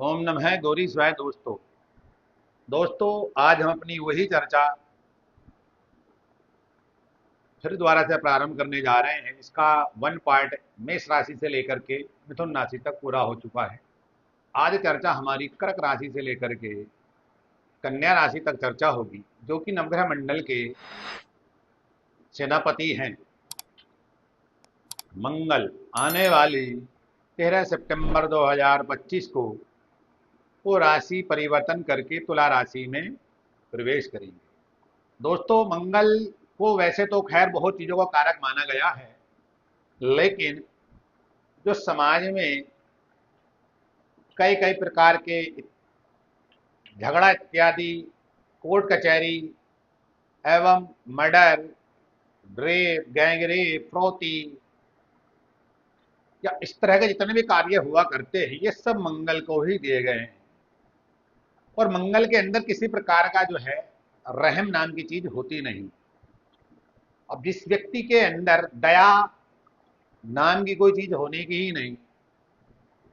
ओम नमः गौरी शिवाय। दोस्तों आज हम अपनी वही चर्चा फिर दोबारा से प्रारंभ करने जा रहे हैं। इसका वन पार्ट मेष राशि से लेकर के मिथुन राशि तक पूरा हो चुका है। आज चर्चा हमारी कर्क राशि से लेकर के कन्या राशि तक चर्चा होगी, जो कि नवग्रह मंडल के सेनापति हैं मंगल। आने वाली 13 सितंबर 2025 को वो राशि परिवर्तन करके तुला राशि में प्रवेश करेंगे। दोस्तों मंगल को वैसे तो खैर बहुत चीजों का कारक माना गया है, लेकिन जो समाज में कई कई प्रकार के झगड़ा इत्यादि, कोर्ट कचहरी एवं मर्डर, रेप, गैंगरेप, फ्रौती या इस तरह के जितने भी कार्य हुआ करते हैं, ये सब मंगल को ही दिए गए हैं। और मंगल के अंदर किसी प्रकार का जो है रहम नाम की चीज होती नहीं। अब जिस व्यक्ति के अंदर दया नाम की कोई चीज होने की ही नहीं,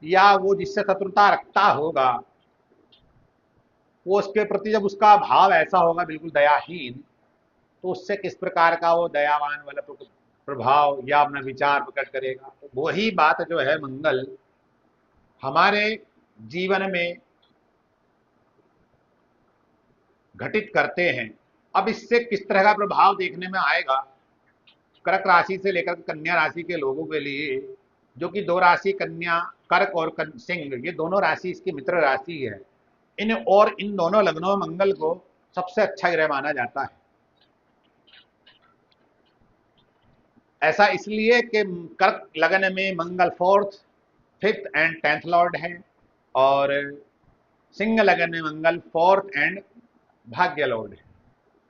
या वो जिससे शत्रुता रखता होगा, वो उसके प्रति जब उसका भाव ऐसा होगा बिल्कुल दयाहीन, तो उससे किस प्रकार का वो दयावान वाला प्रभाव या अपना विचार प्रकट करेगा। तो वही बात जो है मंगल हमारे जीवन में घटित करते हैं। अब इससे किस तरह का प्रभाव देखने में आएगा कर्क राशि से लेकर कन्या राशि के लोगों के लिए, जो कि दो राशि कन्या कर्क और सिंह, ये दोनों राशि इसकी मित्र राशि है। इन दोनों लग्नों में मंगल को सबसे अच्छा ग्रह माना जाता है। ऐसा इसलिए कि कर्क लग्न में मंगल 4th, 5th and 10th Lord है, और सिंह लग्न में मंगल 4th एंड भाग्य लॉर्ड है।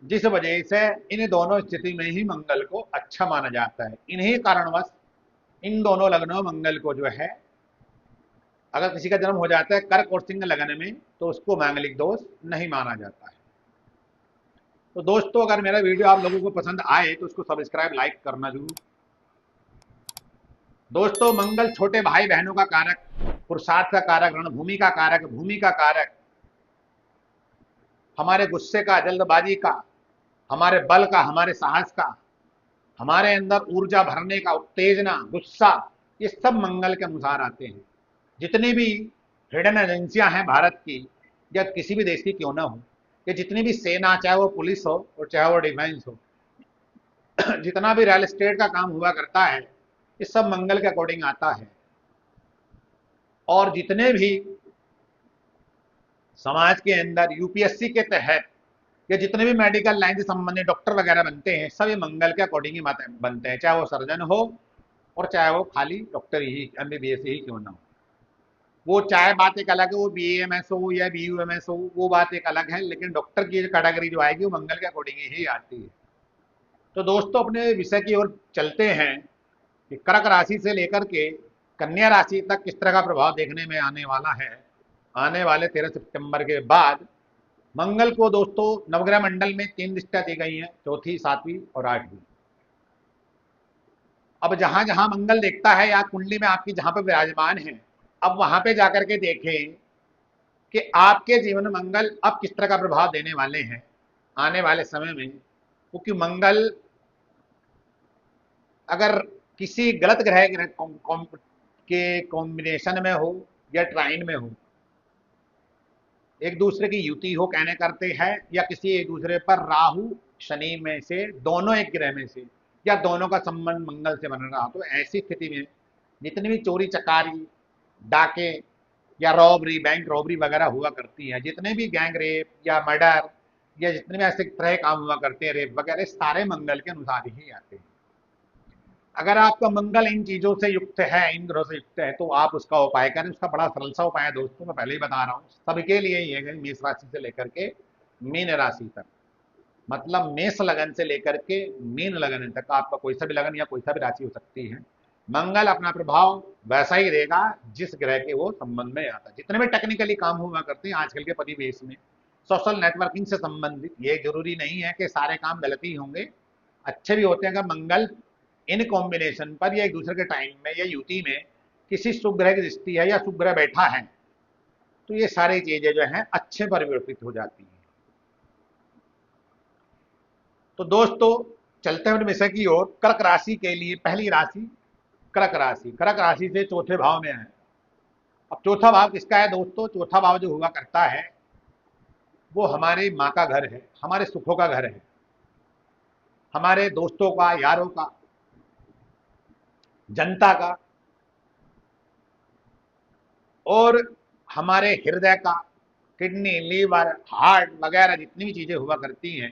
जिस वजह से इन दोनों स्थिति में ही मंगल को अच्छा माना जाता है। इन्हीं कारणवश इन दोनों लग्नों मंगल को जो है, अगर किसी का जन्म हो जाता है कर्क और सिंह लग्न में, तो उसको मांगलिक दोष नहीं माना जाता है। तो दोस्तों अगर मेरा वीडियो आप लोगों को पसंद आए तो उसको सब्सक्राइब लाइक करना जरूर। दोस्तों मंगल छोटे भाई बहनों का कारक, पुरुषार्थ का कारक, रणभूमि का कारक, भूमि का कारक, हमारे गुस्से का, जल्दबाजी का, हमारे बल का, हमारे साहस का, हमारे अंदर ऊर्जा भरने का, उत्तेजना, गुस्सा, ये सब मंगल के अनुसार आते हैं। जितनी भी हिडन एजेंसियां हैं भारत की या किसी भी देश की क्यों ना हो, या जितनी भी सेना, चाहे वो पुलिस हो और चाहे वो डिफेंस हो, जितना भी रियल एस्टेट का काम हुआ करता है, ये सब मंगल के अकॉर्डिंग आता है। और जितने भी समाज के अंदर यूपीएससी के तहत या जितने भी मेडिकल लाइन से संबंधित डॉक्टर वगैरह बनते हैं, सब ये मंगल के अकॉर्डिंग ही बनते हैं, चाहे वो सर्जन हो और चाहे वो खाली डॉक्टर ही, एमबीबीएस ही क्यों ना हो। वो चाहे बात एक अलग है, वो बीएमएस हो या बीयूएमएस हो, वो बात एक अलग है, लेकिन डॉक्टर की कैटेगरी जो आएगी वो मंगल के अकॉर्डिंग ही आती है। तो दोस्तों अपने विषय की ओर चलते हैं कि कर्क राशि से लेकर के कन्या राशि तक किस तरह का प्रभाव देखने में आने वाला है। आने वाले 13 सितंबर के बाद मंगल को दोस्तों नवग्रह मंडल में 3 दृष्टियां दी गई हैं, चौथी, 7वीं और 8वीं। अब जहां जहां मंगल देखता है या कुंडली में आपकी जहां पर विराजमान है, अब वहां पे जाकर के देखें कि आपके जीवन में मंगल अब किस तरह का प्रभाव देने वाले हैं आने वाले समय में। क्योंकि मंगल अगर किसी गलत ग्रह के कॉम्बिनेशन में हो या ट्राइन में हो, एक दूसरे की युति हो कहने करते हैं, या किसी एक दूसरे पर राहु शनि में से दोनों एक ग्रह में से, या दोनों का संबंध मंगल से बन रहा, तो ऐसी स्थिति में जितनी भी चोरी चकारी, डाके या रॉबरी, बैंक रॉबरी वगैरह हुआ करती है, जितने भी गैंग रेप या मर्डर या जितने भी ऐसे तरह काम हुआ करते हैं, रेप वगैरह, सारे मंगल के अनुसार ही आते हैं। अगर आपका मंगल इन चीजों से युक्त है, इन ग्रहों से युक्त है, तो आप उसका उपाय करें। उसका बड़ा सरल सा उपाय है दोस्तों, मैं पहले ही बता रहा हूँ, सबके लिए ही है, मेष राशि से लेकर के मीन राशि तक। मतलब मेष लगन से लेकर के मीन लगन तक आपका कोई सा भी लगन या कोई सा भी राशि हो सकती है, मंगल अपना प्रभाव वैसा ही देगा जिस ग्रह के वो संबंध में आता है। जितने भी टेक्निकली काम हुआ करते हैं आजकल के परिवेश में, सोशल नेटवर्किंग से संबंधित, ये जरूरी नहीं है कि सारे काम गलत ही होंगे, अच्छे भी होते हैं। अगर मंगल इन कॉम्बिनेशन पर या एक दूसरे के टाइम में या युति में किसी शुभ ग्रह की दृष्टि है या शुभ ग्रह बैठा है, तो ये सारी चीजें जो हैं अच्छे परिवर्तित हो जाती हैं। तो दोस्तों चलते हैं विषय की ओर। कर्क राशि के लिए पहली राशि कर्क राशि, कर्क राशि से चौथे भाव में है। अब चौथा भाव किसका है दोस्तों? चौथा भाव जो हुआ करता है वो हमारी माँ का घर है, हमारे सुखों का घर है, हमारे दोस्तों का, यारों का, जनता का, और हमारे हृदय का, किडनी, लीवर, हार्ट वगैरह जितनी भी चीजें हुआ करती हैं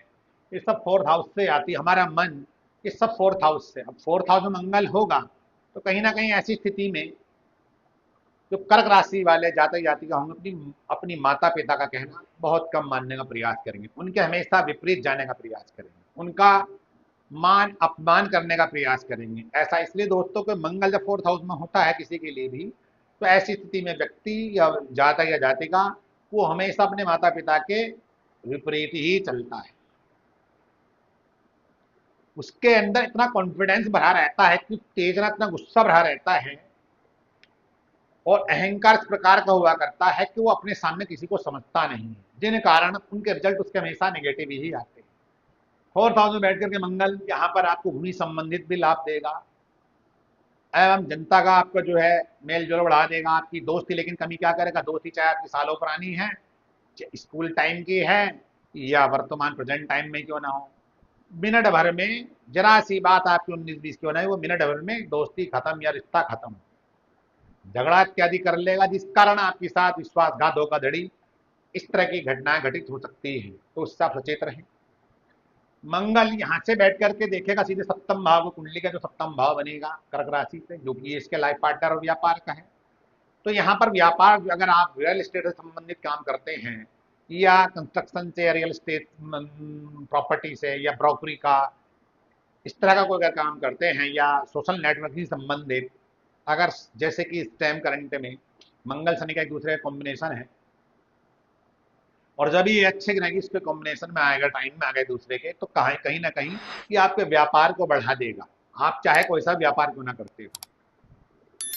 ये सब फोर्थ हाउस से आती है। हमारा मन, ये सब फोर्थ हाउस से। अब फोर्थ हाउस में मंगल होगा तो कहीं ना कहीं ऐसी स्थिति में जो कर्क राशि वाले जातक जातिका होंगे अपनी अपनी माता पिता का कहना बहुत कम मानने का प्रयास करेंगे, उनके हमेशा विपरीत जाने का प्रयास करेंगे, उनका मान अपमान करने का प्रयास करेंगे। ऐसा इसलिए दोस्तों कि मंगल जब फोर्थ हाउस में होता है किसी के लिए भी, तो ऐसी स्थिति में व्यक्ति या जातक या जातिका वो हमेशा अपने माता पिता के विपरीत ही चलता है। उसके अंदर इतना कॉन्फिडेंस भरा रहता है कि तेजना, इतना गुस्सा भरा रहता है और अहंकार इस प्रकार का हुआ करता है कि वो अपने सामने किसी को समझता नहीं है, जिन कारण उनके रिजल्ट उसके हमेशा नेगेटिव ही आते हैं। फोर्थ हाउस में बैठ करके मंगल यहाँ पर आपको भूमि संबंधित भी लाभ देगा एवं जनता का आपका जो है मेल जोल बढ़ा देगा। आपकी दोस्ती लेकिन कमी क्या करेगा? दोस्ती चाहे आपकी सालों पुरानी है, स्कूल टाइम की है या वर्तमान प्रेजेंट टाइम में क्यों ना हो, मिनट भर में जरा सी बात आपकी 19-20 क्यों ना है, वो मिनट भर में दोस्ती खत्म या रिश्ता खत्म, झगड़ा इत्यादि कर लेगा, जिस कारण आपके साथ विश्वासघात, धोखाधड़ी, इस तरह की घटनाएं घटित हो सकती है। तो उससे आप सचेत रहें। मंगल यहाँ से बैठ करके देखेगा सीधे सप्तम भाव को, कुंडली का जो सप्तम भाव बनेगा कर्क राशि से, जो कि इसके लाइफ पार्टनर और व्यापार का है। तो यहाँ पर व्यापार, अगर आप रियल एस्टेट से संबंधित काम करते हैं या कंस्ट्रक्शन से, रियल एस्टेट प्रॉपर्टी से या ब्रोकरी का, इस तरह का कोई अगर काम करते हैं या सोशल नेटवर्किंग संबंधित, अगर जैसे कि इस टाइम करंट में मंगल शनि का एक दूसरे का कॉम्बिनेशन है और जब ये अच्छे रहेगी इसके कॉम्बिनेशन में आएगा, टाइम में आ गए दूसरे के, तो कहीं कहीं ना कहीं ये आपके व्यापार को बढ़ा देगा, आप चाहे कोई सा व्यापार क्यों ना करते हो।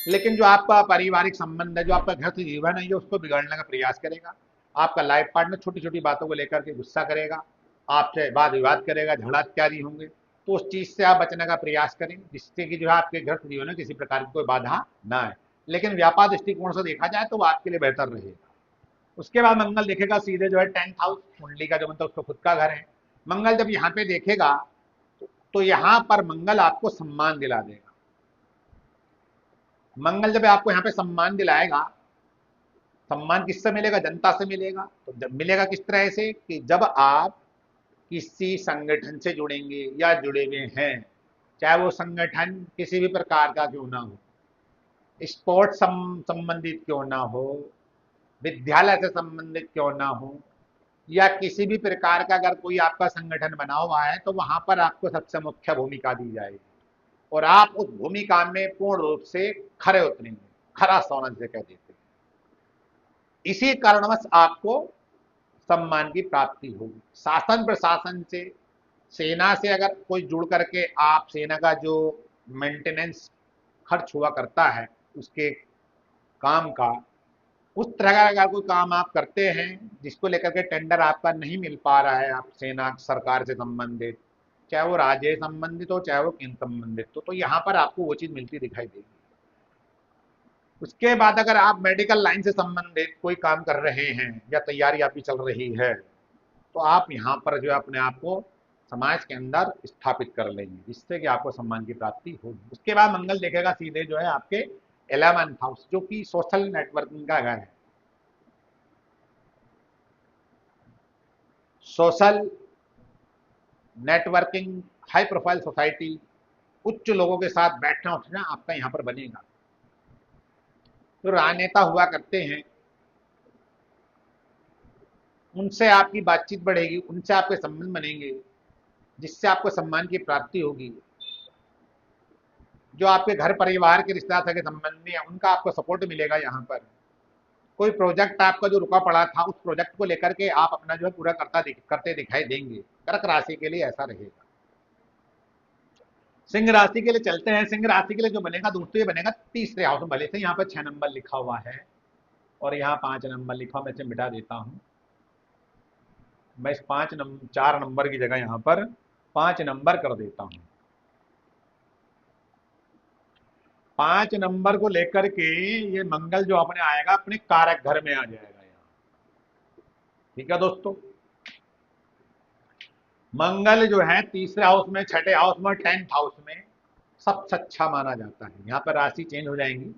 लेकिन जो आपका पारिवारिक संबंध है, जो आपका घर से जीवन है, ये उसको बिगाड़ने का प्रयास करेगा। आपका लाइफ पार्टनर छोटी छोटी बातों को लेकर के गुस्सा करेगा, आपसे वाद विवाद करेगा, झगड़ा इत्यादि होंगे। तो उस चीज से आप बचने का प्रयास करें जिससे कि जो है आपके घर से जीवन में किसी प्रकार की कोई बाधा ना आए। लेकिन व्यापार दृष्टिकोण से देखा जाए तो वो आपके लिए बेहतर रहेगा। उसके बाद मंगल देखेगा सीधे जो है 10th हाउस, कुंडली का जो मतलब उसका खुद का घर है। मंगल जब यहाँ पे देखेगा तो यहाँ पर मंगल आपको सम्मान दिला देगा। मंगल जब आपको यहाँ पे सम्मान दिलाएगा, सम्मान किससे मिलेगा? जनता से मिलेगा। तो जब मिलेगा किस तरह से कि जब आप किसी संगठन से जुड़ेंगे या जुड़े हुए हैं, चाहे वो संगठन किसी भी प्रकार का क्यों ना हो, स्पोर्ट्स संबंधित क्यों ना हो, विद्यालय से संबंधित क्यों ना हो, या किसी भी प्रकार का अगर कोई आपका संगठन बना हुआ है, तो वहां पर आपको सबसे मुख्य भूमिका दी जाएगी और आप उस भूमिका में पूर्ण रूप से खरे उतरेंगे, खरा सोना जिसे कह देते हैं। इसी कारणवश आपको सम्मान की प्राप्ति होगी। शासन प्रशासन से, सेना से अगर कोई जुड़ करके आप सेना का जो मेंटेनेंस खर्च हुआ करता है उसके काम का, उस तरह का अगर कोई काम आप करते हैं जिसको लेकर के टेंडर आपका नहीं मिल पा रहा है, आप सेना सरकार से संबंधित, चाहे वो राज्य संबंधित हो चाहे वो केंद्र संबंधित हो, तो यहाँ पर आपको वो चीज मिलती दिखाई देगी। उसके बाद अगर आप मेडिकल लाइन से संबंधित कोई काम कर रहे हैं या तैयारी आपकी चल रही है, तो आप यहाँ पर जो है अपने आप को समाज के अंदर स्थापित कर लेंगे जिससे कि आपको सम्मान की प्राप्ति होगी। उसके बाद मंगल देखेगा सीधे जो है आपके 11th हाउस, जो कि सोशल नेटवर्किंग का घर है। Social networking, high profile society, उच्च लोगों के साथ बैठना उठना आपका यहाँ पर बनेगा। तो राजनेता हुआ करते हैं, उनसे आपकी बातचीत बढ़ेगी, उनसे आपके संबंध बनेंगे जिससे आपको सम्मान की प्राप्ति होगी। जो आपके घर परिवार के रिश्तेदार के संबंधी है उनका आपको सपोर्ट मिलेगा। यहाँ पर कोई प्रोजेक्ट आपका जो रुका पड़ा था उस प्रोजेक्ट को लेकर के आप अपना जो है पूरा करते दिखाई देंगे। कर्क राशि के लिए ऐसा रहेगा। सिंह राशि के लिए चलते हैं। सिंह राशि के लिए जो बनेगा दोस्तों, ये बनेगा तीसरे हाउस में, भले से यहाँ पर 6 नंबर लिखा हुआ है और यहाँ 5 नंबर लिखा, मैं इसे मिटा देता हूँ। मैं इस 4 नंबर की जगह यहाँ पर 5 नंबर कर देता हूँ। 5 नंबर को लेकर के ये मंगल जो अपने आएगा अपने कारक घर में आ जाएगा यहाँ। ठीक है दोस्तों, मंगल जो है तीसरे हाउस में, छठे हाउस में, 10th हाउस में सबसे अच्छा माना जाता है। यहाँ पर राशि चेंज हो जाएंगी।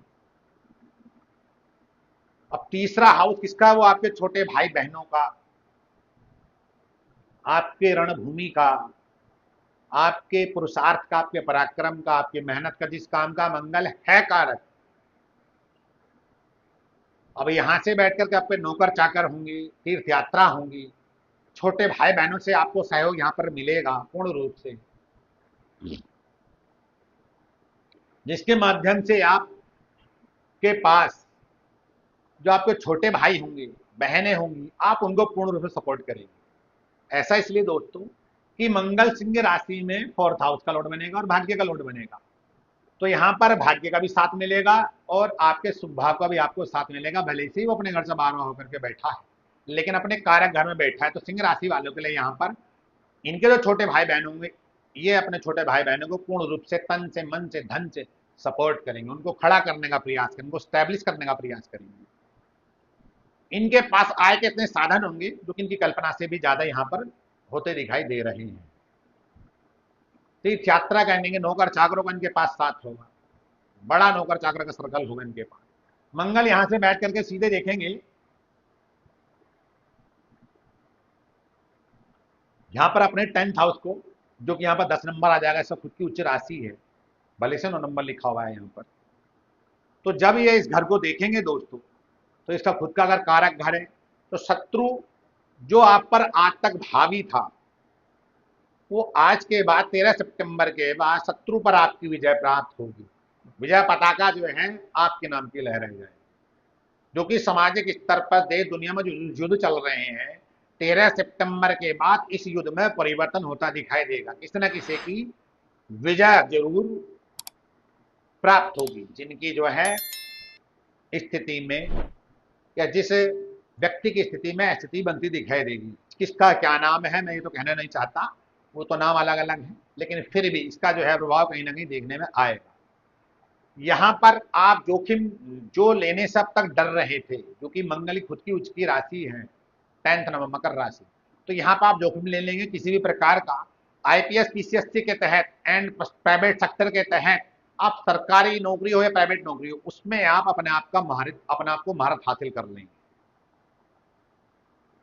अब तीसरा हाउस किसका? वो आपके छोटे भाई बहनों का, आपके रणभूमि का, आपके पुरुषार्थ का, आपके पराक्रम का, आपके मेहनत का, जिस काम का मंगल है कारक। अब यहां से बैठ करके आपके नौकर चाकर होंगे, तीर्थ यात्रा होंगी, छोटे भाई बहनों से आपको सहयोग यहां पर मिलेगा पूर्ण रूप से, जिसके माध्यम से आपके पास जो आपके छोटे भाई होंगे, बहनें होंगी, आप उनको पूर्ण रूप से सपोर्ट करेंगे। ऐसा इसलिए दोस्तों कि मंगल सिंह राशि में 4th हाउस का लॉर्ड बनेगा और भाग्य का लॉर्ड बनेगा, तो यहाँ पर भाग्य का भी साथ मिलेगा और आपके शुभ भाव का भी आपको साथ मिलेगा। भले से ही वो अपने घर से 12वां होकर के बैठा है, लेकिन अपने कारक घर में बैठा है। तो सिंह राशि वालों के लिए यहाँ पर इनके जो छोटे भाई बहन होंगे, ये अपने छोटे भाई बहनों को पूर्ण रूप से तन से, मन से, धन से सपोर्ट करेंगे, उनको खड़ा करने का प्रयास करेंगे, उनको स्टैब्लिश करने का प्रयास करेंगे। इनके पास आय के इतने साधन होंगे जो कि इनकी कल्पना से भी ज्यादा यहाँ पर होते दिखाई दे रहे हैं। तीर्थ यात्रा करने के नौकर चाकरों का इनके पास साथ होगा, बड़ा नौकर चाकर का सर्कल होगा इनके पास। मंगल यहां से बैठ करके सीधे देखेंगे, यहां पर अपने 10th हाउस को, जो कि यहां पर 10 नंबर आ जाएगा, इसका खुद की उच्च राशि है, भले से 9 नंबर लिखा हुआ है यहां पर। तो जब ये इस घर को देखेंगे दोस्तों, तो इसका खुद का अगर कारक घर है, तो शत्रु जो आप पर आज तक भावी था, वो आज के बाद 13 सितंबर के बाद शत्रु पर आपकी विजय प्राप्त होगी। विजय पताका जो है आपके नाम की लहराई जाए, जो कि सामाजिक स्तर पर देश दुनिया में जो युद्ध चल रहे हैं, 13 सितंबर के बाद इस युद्ध में परिवर्तन होता दिखाई देगा। किसी न किसी की विजय जरूर प्राप्त होगी, जिनकी जो है स्थिति में या जिस व्यक्ति की स्थिति में स्थिति बनती दिखाई देगी। किसका क्या नाम है मैं ये तो कहना नहीं चाहता, वो तो नाम अलग अलग है, लेकिन फिर भी इसका जो है प्रभाव कहीं ना कहीं देखने में आएगा। यहाँ पर आप जोखिम जो लेने से अब तक डर रहे थे, जो कि मंगल खुद की उच्च की राशि है, 10th नंबर मकर राशि, तो यहाँ पर आप जोखिम ले लेंगे किसी भी प्रकार का। आईपीएस पीसीएससी के तहत एंड प्राइवेट सेक्टर के तहत, आप सरकारी नौकरी हो या प्राइवेट नौकरी हो, उसमें आप अपने आप को महारत हासिल कर लेंगे।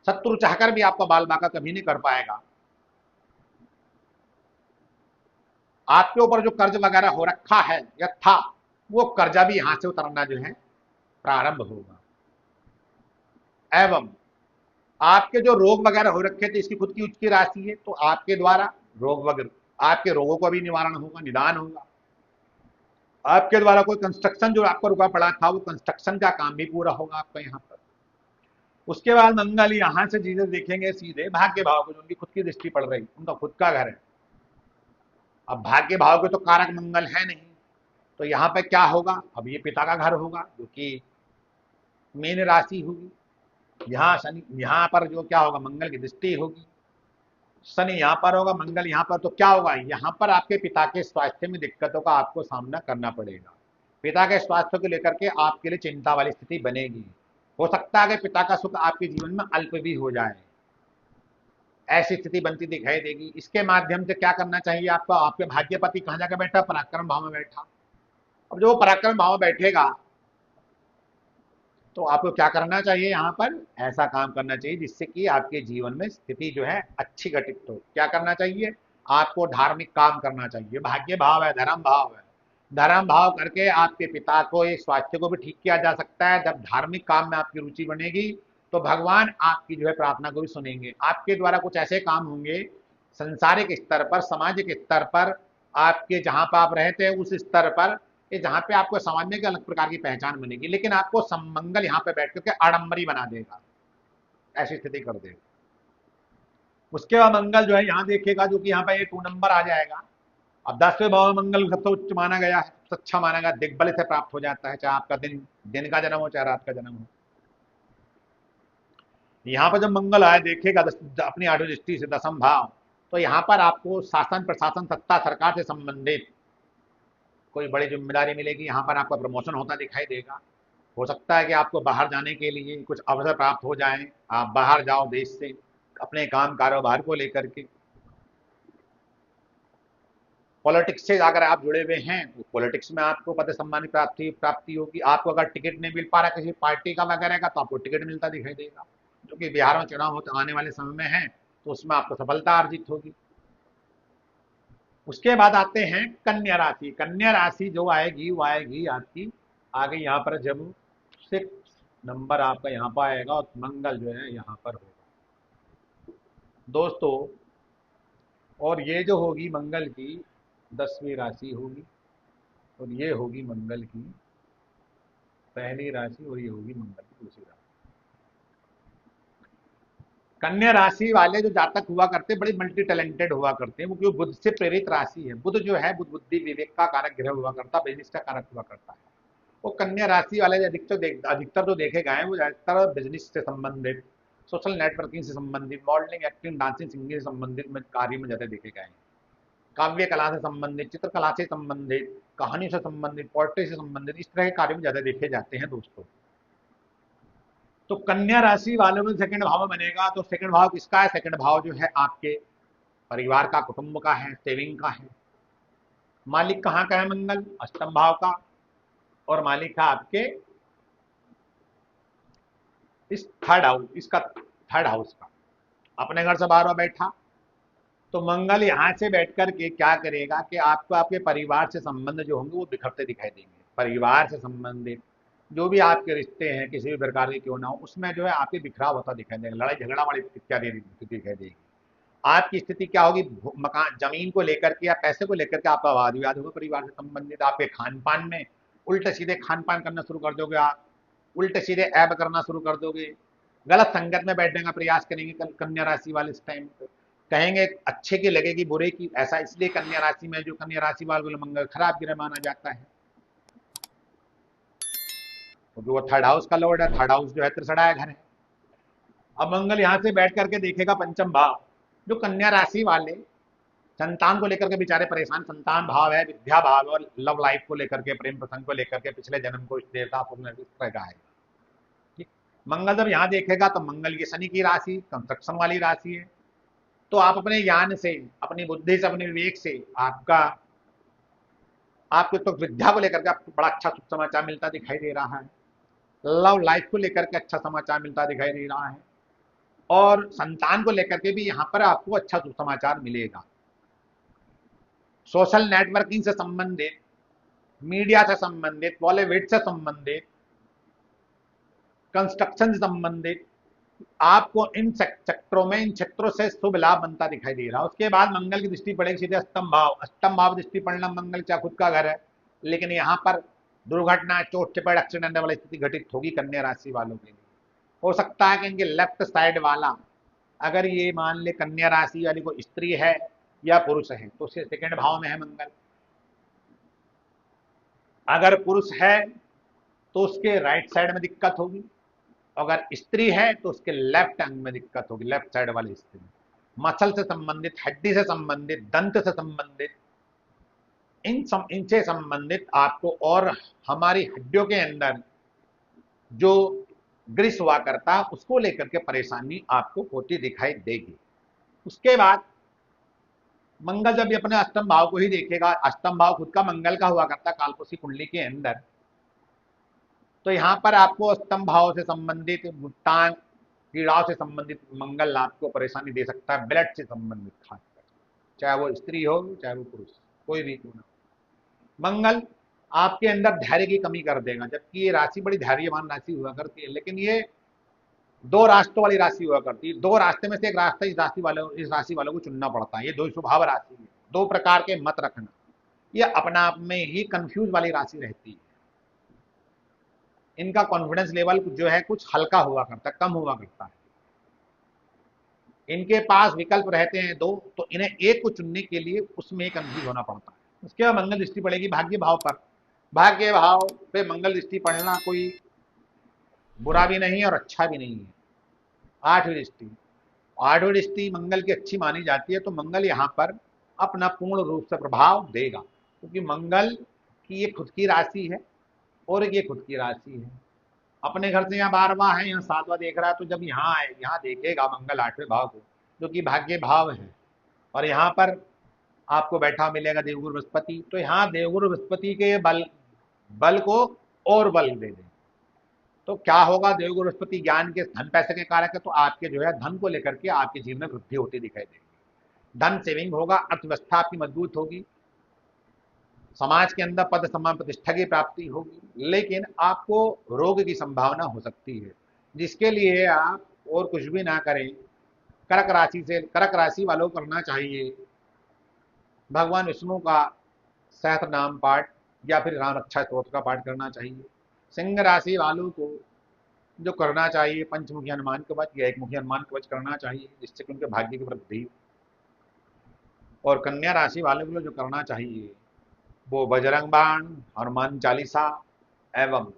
शत्रु चाहकर भी आपका बाल बाका कभी नहीं कर पाएगा। आपके ऊपर जो कर्ज वगैरह हो रखा है या था, वो कर्जा भी यहां से उतरना जो है प्रारंभ होगा। एवं आपके जो रोग वगैरह हो रखे थे, इसकी खुद की उच्च की राशि है, तो आपके द्वारा रोग वगैरह, आपके रोगों का भी निवारण होगा, निदान होगा। आपके द्वारा कोई कंस्ट्रक्शन जो आपका रुका पड़ा था, वो कंस्ट्रक्शन का काम भी पूरा होगा आपका यहाँ पर। उसके बाद मंगल यहां से चीजें देखेंगे सीधे भाग्य भाव को, जो उनकी खुद की दृष्टि पड़ रही, उनका खुद का घर है। अब भाग्य भाव के तो कारक मंगल है नहीं, तो यहाँ पे क्या होगा? अब ये पिता का घर होगा, जो कि मीन राशि होगी। यहाँ शनि, यहाँ पर जो क्या होगा, मंगल की दृष्टि होगी। शनि यहाँ पर होगा, मंगल यहाँ पर, तो क्या होगा, यहाँ पर आपके पिता के स्वास्थ्य में दिक्कतों का आपको सामना करना पड़ेगा। पिता के स्वास्थ्य को लेकर के आपके लिए चिंता वाली स्थिति बनेगी। हो सकता है कि पिता का सुख आपके जीवन में अल्प भी हो जाए, ऐसी स्थिति बनती दिखाई देगी। इसके माध्यम से क्या करना चाहिए आपको? आपके भाग्यपति कहाँ जाकर बैठा? पराक्रम भाव में बैठा। अब जो पराक्रम भाव में बैठेगा, तो आपको क्या करना चाहिए? यहाँ पर ऐसा काम करना चाहिए जिससे कि आपके जीवन में स्थिति जो है अच्छी घटित हो। क्या करना चाहिए? आपको धार्मिक काम करना चाहिए। भाग्य भाव है, धर्म भाव है, धर्म भाव करके आपके पिता को, एक स्वास्थ्य को भी ठीक किया जा सकता है। जब धार्मिक काम में आपकी रुचि बनेगी, तो भगवान आपकी जो है प्रार्थना को भी सुनेंगे। आपके द्वारा कुछ ऐसे काम होंगे संसारिक स्तर पर, सामाजिक स्तर पर, आपके जहां पर आप रहते हैं उस स्तर पर, जहां पे आपको समाज में एक अलग प्रकार की पहचान बनेगी, लेकिन आपको मंगल यहाँ पे बैठ करके आडंबरी बना देगा, ऐसी स्थिति कर देगा। उसके बाद मंगल जो है यहाँ देखेगा, जो कि यहाँ पे 2 नंबर आ जाएगा। अब 10वें भाव में मंगल सबसे उच्च माना गया है, सबसे अच्छा माना गया, दिग्बल से प्राप्त हो जाता है, चाहे आपका दिन का जन्म हो चाहे रात का जन्म हो। यहाँ पर जब मंगल आए देखेगा अपनी आठवीं दृष्टि से दसम भाव, तो यहाँ पर आपको शासन प्रशासन सत्ता सरकार से संबंधित कोई बड़ी जिम्मेदारी मिलेगी। यहाँ पर आपका प्रमोशन होता दिखाई देगा। हो सकता है कि आपको बाहर जाने के लिए कुछ अवसर प्राप्त हो जाए, आप बाहर जाओ देश से अपने काम कारोबार को लेकर के। पॉलिटिक्स से अगर आप जुड़े हुए हैं तो पॉलिटिक्स में आपको पद सम्मान की प्राप्ति होगी। आपको अगर टिकट नहीं मिल पा रहा किसी पार्टी का वगैरह का, तो आपको टिकट मिलता दिखाई देगा। जो कि बिहार में चुनाव होते आने वाले समय में है, तो उसमें आपको सफलता अर्जित होगी। उसके बाद आते हैं कन्या राशि। कन्या राशि जो आएगी वो आएगी आपकी आगे यहाँ पर जब 6 नंबर आपका यहाँ पर आएगा और मंगल जो है यहाँ पर होगा दोस्तों। और ये जो होगी मंगल की 10वीं राशि होगी, और ये होगी मंगल की पहली राशि, और ये होगी मंगल की दूसरी राशि। कन्या राशि वाले जो जातक हुआ करते बड़े मल्टी टैलेंटेड हुआ करते हैं, वो क्यों बुध से प्रेरित राशि है। बुध जो है बुध बुद्धि विवेक का कारक ग्रह हुआ करता, बिजनेस का कारक हुआ करता है। वो कन्या राशि वाले अधिकतर जो देखे गए हैं वो ज्यादातर बिजनेस से संबंधित, सोशल नेटवर्किंग से संबंधित, मॉडलिंग एक्टिंग डांसिंग सिंगिंग से संबंधित में कार्य में ज्यादा देखे गए हैं। काव्य कला से संबंधित, चित्रकला से संबंधित, कहानी से संबंधित, पोएट्री से संबंधित, इस तरह के कार्य में ज्यादा देखे जाते हैं दोस्तों। तो कन्या राशि वालों में सेकंड भाव में बनेगा, तो सेकंड भाव किसका है? सेकंड भाव जो है आपके परिवार का, कुटुंब का है, सेविंग का है। मालिक कहाँ का है? मंगल, अष्टम भाव का, और मालिक है आपके इस थर्ड हाउस, इसका थर्ड हाउस का। अपने घर से बाहर बैठा, तो मंगल यहाँ से बैठ कर के क्या करेगा कि आपको आपके परिवार से संबंध जो होंगे वो बिखरते दिखाई देंगे। परिवार से संबंधित जो भी आपके रिश्ते हैं किसी भी प्रकार के क्यों ना हो, उसमें जो है आपके बिखराव होता दिखाई देगा, लड़ाई झगड़ा वाली इत्यादि स्थिति दिखाई देगी। आपकी स्थिति क्या होगी? मकान जमीन को लेकर के या पैसे को लेकर के आपका वाद विवाद होगा परिवार से संबंधित। आपके खान पान में उल्टे सीधे खान पान करना शुरू कर दोगे, आप उल्टे सीधे ऐब करना शुरू कर दोगे, गलत संगत में बैठने का प्रयास करेंगे कन्या राशि वाले इस टाइम पे। कहेंगे अच्छे की लगेगी बुरे की, ऐसा इसलिए कन्या राशि में जो कन्या राशि वाले मंगल खराब ग्रह माना जाता है, क्योंकि वो थर्ड हाउस का लॉर्ड है। थर्ड हाउस जो है त्रिसड़ा घर है। अब मंगल यहाँ से बैठ करके देखेगा पंचम भाव। जो कन्या राशि वाले संतान को लेकर के बेचारे परेशान, संतान भाव है, विद्या भाव और लव लाइफ को लेकर के, प्रेम प्रसंग को लेकर के पिछले जन्म को इस देवता इस तरह का है। ठीक, मंगल जब यहाँ देखेगा तो मंगल ये शनि की राशि कंस्ट्रक्शन वाली राशि है। तो आप अपने ज्ञान से, अपनी बुद्धि से, अपने विवेक से आपको तो विद्या को लेकर के आपको बड़ा अच्छा समाचार मिलता दिखाई दे रहा है। लव लाइफ को लेकर के अच्छा समाचार मिलता दिखाई दे रहा है, और संतान को लेकर के भी यहाँ पर आपको अच्छा समाचार मिलेगा। सोशल नेटवर्किंग से संबंधित, मीडिया से संबंधित, बॉलीवुड से संबंधित, कंस्ट्रक्शन से संबंधित आपको इन सेक्टरों में, इन क्षेत्रों से शुभ लाभ बनता दिखाई दे रहा है। उसके बाद मंगल की दृष्टि पड़ेगी सीधे अष्टम भाव। अष्टम भाव दृष्टि पड़ना, मंगल चाहे खुद का घर है, लेकिन यहाँ पर दुर्घटना, चोट चपेट, एक्सीडेंट वाली स्थिति घटित होगी कन्या राशि वालों के लिए। हो सकता है कि इनके लेफ्ट साइड वाला, अगर ये मान ले कन्या राशि वाली को स्त्री है या पुरुष है, तो उसके सेकंड भाव में है मंगल। अगर पुरुष है तो उसके राइट साइड में दिक्कत होगी, अगर स्त्री है तो उसके लेफ्ट अंग में दिक्कत होगी, लेफ्ट साइड वाली स्त्री। मसल से संबंधित, हड्डी से संबंधित, दंत से संबंधित, इनसे संबंधित आपको, और हमारी हड्डियों के अंदर जो ग्रीस हुआ करता उसको लेकर के परेशानी आपको होती दिखाई देगी। उसके बाद मंगल जब भी अपने अष्टम भाव को ही देखेगा, अष्टम भाव खुद का मंगल का हुआ करता कालपुरुषी कुंडली के अंदर, तो यहाँ पर आपको अष्टम भाव से संबंधित टांग पीड़ाओं से संबंधित मंगल आपको परेशानी दे सकता है, ब्लड से संबंधित खासकर, चाहे वो स्त्री हो चाहे वो पुरुष, कोई भी क्यों ना। मंगल आपके अंदर धैर्य की कमी कर देगा, जबकि ये राशि बड़ी धैर्यवान राशि हुआ करती है, लेकिन ये दो रास्तों वाली राशि हुआ करती है। दो रास्ते में से एक रास्ता इस राशि वालों को चुनना पड़ता है। ये दो स्वभाव राशि है, दो प्रकार के मत रखना, ये अपना आप में ही कंफ्यूज वाली राशि रहती है। इनका कॉन्फिडेंस लेवल जो है कुछ हल्का हुआ करता है, कम हुआ करता है। इनके पास विकल्प रहते हैं दो, तो इन्हें एक को चुनने के लिए उसमें कंफ्यूज होना पड़ता है। उसके बाद मंगल दृष्टि पड़ेगी भाग्य भाव पर। भाग्य भाव पे मंगल दृष्टि पड़ना कोई बुरा भी नहीं और अच्छा भी नहीं है। 8वीं दृष्टि, 8वीं दृष्टि मंगल की अच्छी मानी जाती है, तो मंगल यहाँ पर अपना पूर्ण रूप से प्रभाव देगा, क्योंकि मंगल की ये खुद की राशि है और ये खुद की राशि है। अपने घर से यहाँ 12वां है, यहाँ 7वां देख रहा है, तो जब यहाँ आए, यहाँ देखेगा मंगल 8वें भाव को, जो कि भाग्य भाव है, और यहाँ पर आपको बैठा मिलेगा देवगुरु बृहस्पति, तो यहाँ देवगुरु बृहस्पति के बल बल को और बल दे दे, तो क्या होगा, देवगुरु बृहस्पति ज्ञान के धन पैसे के कारक है, तो आपके जो है धन को लेकर के आपके जीवन में वृद्धि होती दिखाई देगी, धन सेविंग होगा, अर्थव्यवस्था आपकी मजबूत होगी, समाज के अंदर पद सम्मान प्रतिष्ठा की प्राप्ति होगी, लेकिन आपको रोग की संभावना हो सकती है, जिसके लिए आप और कुछ भी ना करें, कर्क राशि वालों को करना चाहिए भगवान विष्णु का सहस्त्र नाम पाठ या फिर राम रक्षा स्तोत्र का पाठ करना चाहिए। सिंह राशि वालों को जो करना चाहिए, पंचमुखी हनुमान कवच या एक मुखी हनुमान कवच करना चाहिए, जिससे कि उनके भाग्य की वृद्धि। और कन्या राशि वालों को जो करना चाहिए वो बजरंग बाण, हनुमान चालीसा एवं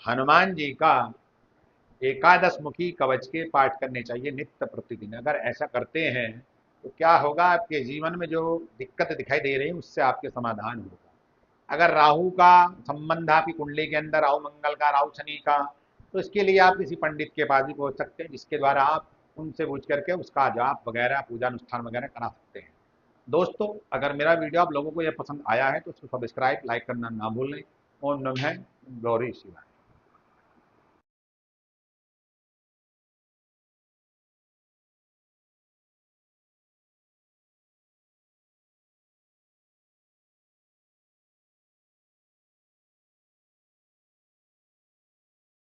हनुमान जी का एकादश मुखी कवच के पाठ करने चाहिए नित्य प्रतिदिन। अगर ऐसा करते हैं तो क्या होगा, आपके जीवन में जो दिक्कत दिखाई दे रही है उससे आपके समाधान होगा। अगर राहु का संबंध आपकी कुंडली के अंदर, राहु मंगल का, राहु शनि का, तो इसके लिए आप किसी पंडित के पास भी पहुंच सकते हैं, जिसके द्वारा आप उनसे पूछ करके उसका जाप वगैरह, पूजा अनुष्ठान वगैरह करा सकते हैं। दोस्तों, अगर मेरा वीडियो आप लोगों को यह पसंद आया है तो उसको सब्सक्राइब, लाइक करना ना भूलें। ओम नमः गौरी शिवाय।